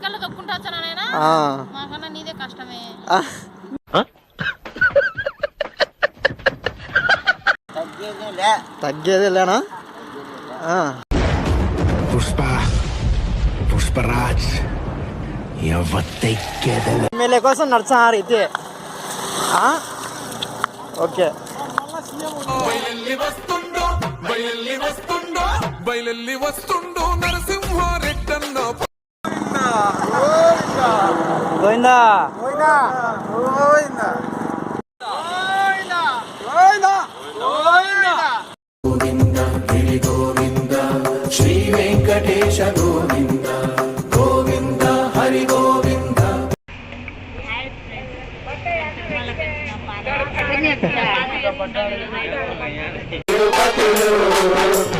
కళ్ళు దొక్కుంటా వచ్చానా మాకన్నా నీదే కష్టమే. తగ్గేదే లేనా? పుష్పరాజ్ ఎమ్మెల్యే కోసం నడుచున్నారు అయితే. ఓకే బయలెల్లి వస్తుండో నరసింహారెడ్డన్న గోవిందా గోవింద శ్రీ వెంకటేశ గోవింద గోవింద హరి గోవింద. తిరుపతిలో